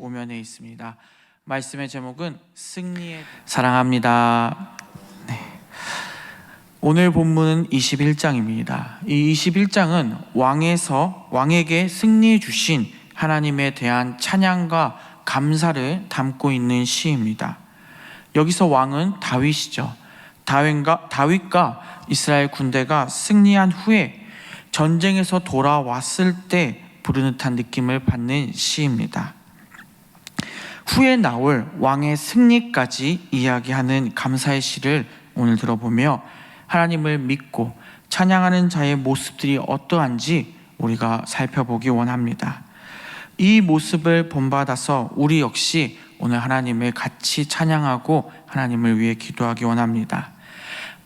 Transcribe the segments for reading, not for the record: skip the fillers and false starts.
오면에 있습니다. 말씀의 제목은 승리의 사랑합니다. 오늘 본문은 21장입니다. 이 21장은 왕에게 승리해 주신 하나님에 대한 찬양과 감사를 담고 있는 시입니다. 여기서 왕은 다윗이죠. 다윗과 이스라엘 군대가 승리한 후에 전쟁에서 돌아왔을 때 부르는 듯한 느낌을 받는 시입니다. 후에 나올 왕의 승리까지 이야기하는 감사의 시를 오늘 들어보며 하나님을 믿고 찬양하는 자의 모습들이 어떠한지 우리가 살펴보기 원합니다. 이 모습을 본받아서 우리 역시 오늘 하나님을 같이 찬양하고 하나님을 위해 기도하기 원합니다.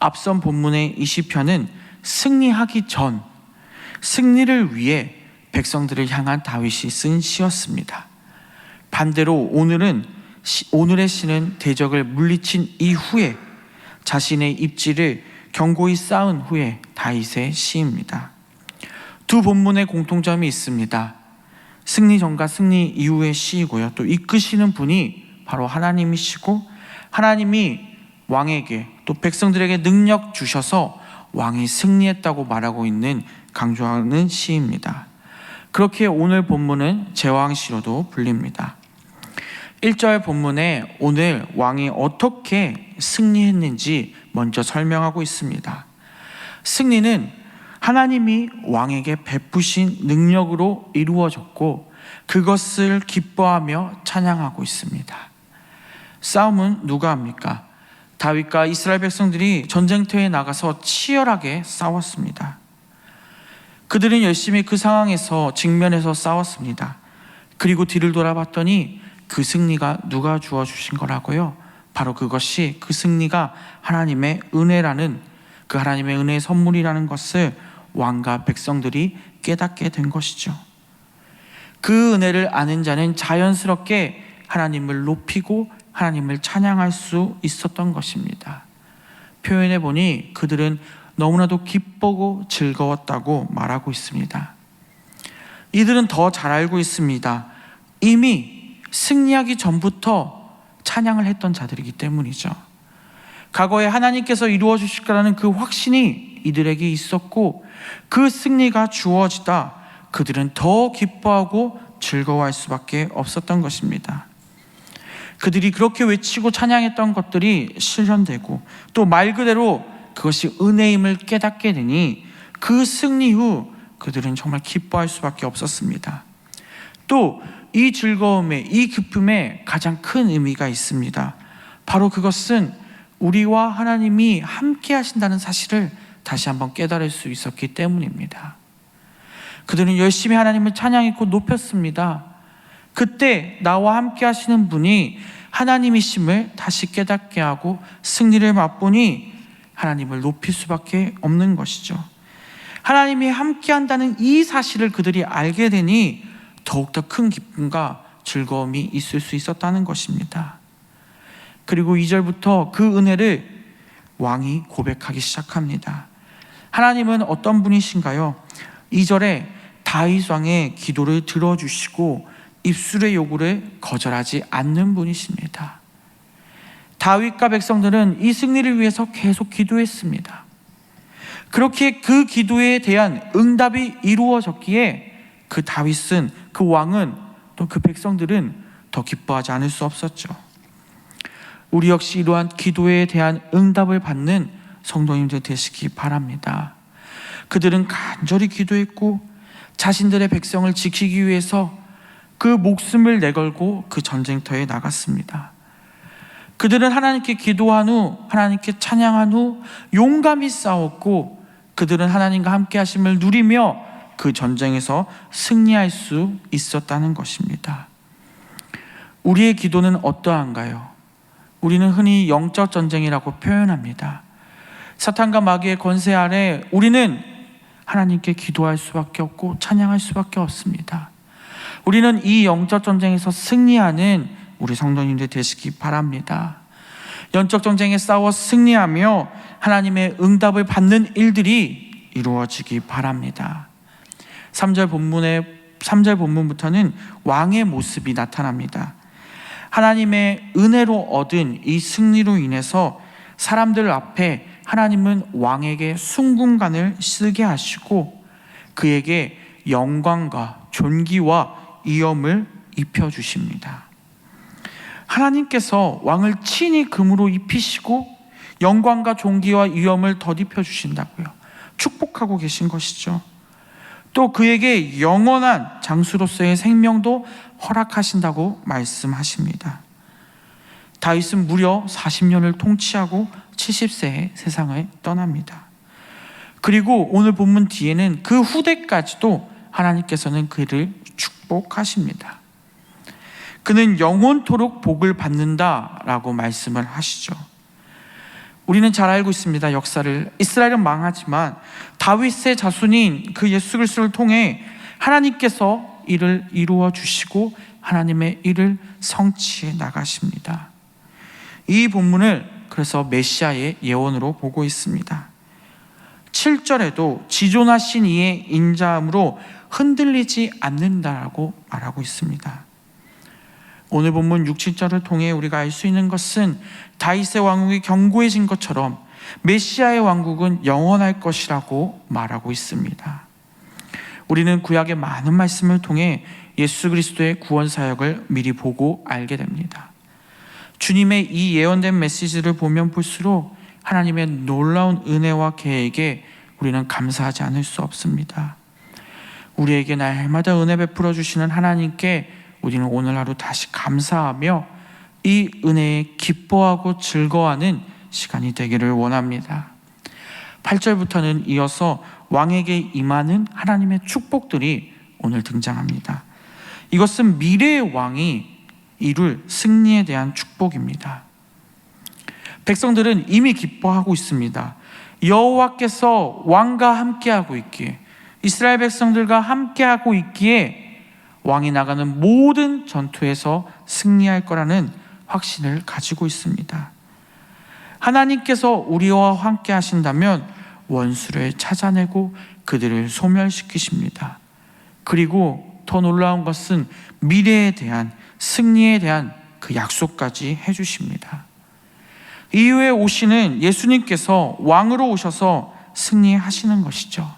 앞선 본문의 이 시편은 승리하기 전 승리를 위해 백성들을 향한 다윗이 쓴 시였습니다. 반대로 오늘의 시는 대적을 물리친 이후에 자신의 입지를 견고히 쌓은 후에 다윗의 시입니다. 두 본문의 공통점이 있습니다. 승리 전과 승리 이후의 시이고요. 또 이끄시는 분이 바로 하나님이시고 하나님이 왕에게 또 백성들에게 능력 주셔서 왕이 승리했다고 말하고 있는 강조하는 시입니다. 그렇게 오늘 본문은 제왕시로도 불립니다. 1절 본문에 오늘 왕이 어떻게 승리했는지 먼저 설명하고 있습니다. 승리는 하나님이 왕에게 베푸신 능력으로 이루어졌고 그것을 기뻐하며 찬양하고 있습니다. 싸움은 누가 합니까? 다윗과 이스라엘 백성들이 전쟁터에 나가서 치열하게 싸웠습니다. 그들은 열심히 그 상황에서 직면해서 싸웠습니다. 그리고 뒤를 돌아봤더니 그 승리가 누가 주어주신 거라고요? 바로 그것이 그 승리가 하나님의 은혜라는 그 하나님의 은혜의 선물이라는 것을 왕과 백성들이 깨닫게 된 것이죠. 그 은혜를 아는 자는 자연스럽게 하나님을 높이고 하나님을 찬양할 수 있었던 것입니다. 표현해 보니 그들은 너무나도 기쁘고 즐거웠다고 말하고 있습니다. 이들은 더 잘 알고 있습니다. 이미 승리하기 전부터 찬양을 했던 자들이기 때문이죠. 과거에 하나님께서 이루어 주실 거라는 그 확신이 이들에게 있었고 그 승리가 주어지다 그들은 더 기뻐하고 즐거워할 수밖에 없었던 것입니다. 그들이 그렇게 외치고 찬양했던 것들이 실현되고 또 말 그대로 그것이 은혜임을 깨닫게 되니 그 승리 후 그들은 정말 기뻐할 수밖에 없었습니다. 또 이 즐거움에 이 기쁨에 가장 큰 의미가 있습니다. 바로 그것은 우리와 하나님이 함께 하신다는 사실을 다시 한번 깨달을 수 있었기 때문입니다. 그들은 열심히 하나님을 찬양했고 높였습니다. 그때 나와 함께 하시는 분이 하나님이심을 다시 깨닫게 하고 승리를 맛보니 하나님을 높일 수밖에 없는 것이죠. 하나님이 함께 한다는 이 사실을 그들이 알게 되니 더욱더 큰 기쁨과 즐거움이 있을 수 있었다는 것입니다. 그리고 2절부터 그 은혜를 왕이 고백하기 시작합니다. 하나님은 어떤 분이신가요? 2절에 다윗 왕의 기도를 들어주시고 입술의 요구를 거절하지 않는 분이십니다. 다윗과 백성들은 이 승리를 위해서 계속 기도했습니다. 그렇게 그 기도에 대한 응답이 이루어졌기에 그 다윗은, 그 왕은, 또 그 백성들은 더 기뻐하지 않을 수 없었죠. 우리 역시 이러한 기도에 대한 응답을 받는 성도님들 되시기 바랍니다. 그들은 간절히 기도했고 자신들의 백성을 지키기 위해서 그 목숨을 내걸고 그 전쟁터에 나갔습니다. 그들은 하나님께 기도한 후, 하나님께 찬양한 후 용감히 싸웠고 그들은 하나님과 함께 하심을 누리며 그 전쟁에서 승리할 수 있었다는 것입니다. 우리의 기도는 어떠한가요? 우리는 흔히 영적 전쟁이라고 표현합니다. 사탄과 마귀의 권세 아래 우리는 하나님께 기도할 수밖에 없고 찬양할 수밖에 없습니다. 우리는 이 영적 전쟁에서 승리하는 우리 성도님들 되시기 바랍니다. 영적 전쟁에 싸워 승리하며 하나님의 응답을 받는 일들이 이루어지기 바랍니다. 3절 본문의 13절 본문부터는 왕의 모습이 나타납니다. 하나님의 은혜로 얻은 이 승리로 인해서 사람들 앞에 하나님은 왕에게 순금관을 쓰게 하시고 그에게 영광과 존귀와 위엄을 입혀주십니다. 하나님께서 왕을 친히 금으로 입히시고 영광과 존귀와 위엄을 덧입혀 주신다고요. 축복하고 계신 것이죠. 또 그에게 영원한 장수로서의 생명도 허락하신다고 말씀하십니다. 다윗은 무려 40년을 통치하고 70세에 세상을 떠납니다. 그리고 오늘 본문 뒤에는 그 후대까지도 하나님께서는 그를 축복하십니다. 그는 영원토록 복을 받는다라고 말씀을 하시죠. 우리는 잘 알고 있습니다. 역사를. 이스라엘은 망하지만 다윗의 자손인 그 예수 그리스도를 통해 하나님께서 이를 이루어 주시고 하나님의 일을 성취해 나가십니다. 이 본문을 그래서 메시아의 예언으로 보고 있습니다. 7절에도 지존하신 이의 인자함으로 흔들리지 않는다라고 말하고 있습니다. 오늘 본문 6, 7절을 통해 우리가 알 수 있는 것은 다윗의 왕국이 견고해진 것처럼 메시아의 왕국은 영원할 것이라고 말하고 있습니다. 우리는 구약의 많은 말씀을 통해 예수 그리스도의 구원 사역을 미리 보고 알게 됩니다. 주님의 이 예언된 메시지를 보면 볼수록 하나님의 놀라운 은혜와 계획에 우리는 감사하지 않을 수 없습니다. 우리에게 날마다 은혜 베풀어 주시는 하나님께 우리는 오늘 하루 다시 감사하며 이 은혜에 기뻐하고 즐거워하는 시간이 되기를 원합니다. 8절부터는 이어서 왕에게 임하는 하나님의 축복들이 오늘 등장합니다. 이것은 미래의 왕이 이룰 승리에 대한 축복입니다. 백성들은 이미 기뻐하고 있습니다. 여호와께서 왕과 함께하고 있기에, 이스라엘 백성들과 함께하고 있기에 왕이 나가는 모든 전투에서 승리할 거라는 확신을 가지고 있습니다. 하나님께서 우리와 함께 하신다면 원수를 찾아내고 그들을 소멸시키십니다. 그리고 더 놀라운 것은 미래에 대한, 승리에 대한 그 약속까지 해주십니다. 이후에 오시는 예수님께서 왕으로 오셔서 승리하시는 것이죠.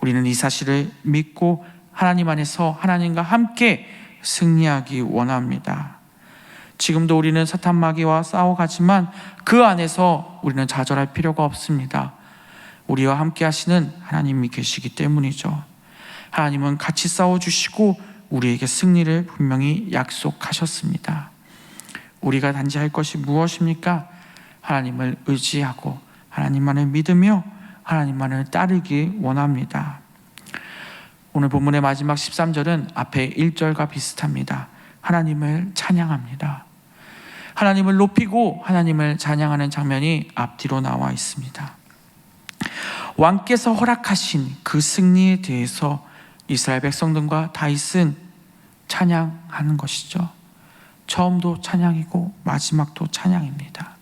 우리는 이 사실을 믿고 하나님 안에서 하나님과 함께 승리하기 원합니다. 지금도 우리는 사탄 마귀와 싸워가지만 그 안에서 우리는 좌절할 필요가 없습니다. 우리와 함께 하시는 하나님이 계시기 때문이죠. 하나님은 같이 싸워주시고 우리에게 승리를 분명히 약속하셨습니다. 우리가 단지 할 것이 무엇입니까? 하나님을 의지하고 하나님만을 믿으며 하나님만을 따르기 원합니다. 오늘 본문의 마지막 13절은 앞에 1절과 비슷합니다. 하나님을 찬양합니다. 하나님을 높이고 하나님을 찬양하는 장면이 앞뒤로 나와 있습니다. 왕께서 허락하신 그 승리에 대해서 이스라엘 백성들과 다윗은 찬양하는 것이죠. 처음도 찬양이고 마지막도 찬양입니다.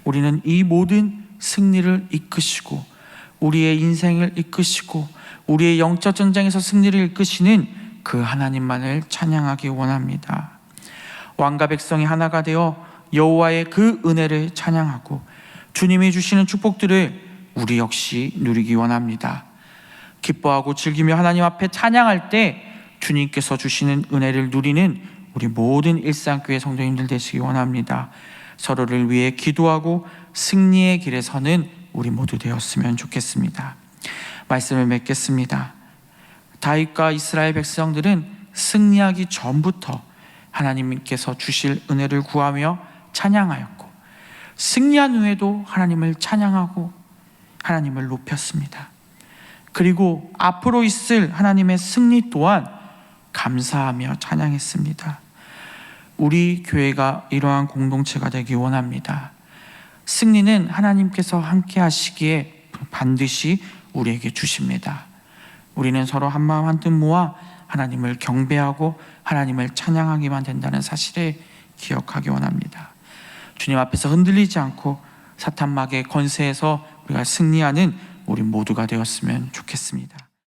우리는 이 모든 승리를 이끄시고 우리의 인생을 이끄시고 우리의 영적 전쟁에서 승리를 이끄시는 그 하나님만을 찬양하기 원합니다. 왕과 백성이 하나가 되어 여호와의 그 은혜를 찬양하고 주님이 주시는 축복들을 우리 역시 누리기 원합니다. 기뻐하고 즐기며 하나님 앞에 찬양할 때 주님께서 주시는 은혜를 누리는 우리 모든 일상교회 성도님들 되시기 원합니다. 서로를 위해 기도하고 승리의 길에 서는 우리 모두 되었으면 좋겠습니다. 말씀을 맺겠습니다. 다윗과 이스라엘 백성들은 승리하기 전부터 하나님께서 주실 은혜를 구하며 찬양하였고 승리한 후에도 하나님을 찬양하고 하나님을 높였습니다. 그리고 앞으로 있을 하나님의 승리 또한 감사하며 찬양했습니다. 우리 교회가 이러한 공동체가 되기 원합니다. 승리는 하나님께서 함께 하시기에 반드시 우리에게 주십니다. 우리는 서로 한마음 한뜻 모아 하나님을 경배하고 하나님을 찬양하기만 된다는 사실을 기억하기 원합니다. 주님 앞에서 흔들리지 않고 사탄 마귀의 권세에서 우리가 승리하는 우리 모두가 되었으면 좋겠습니다.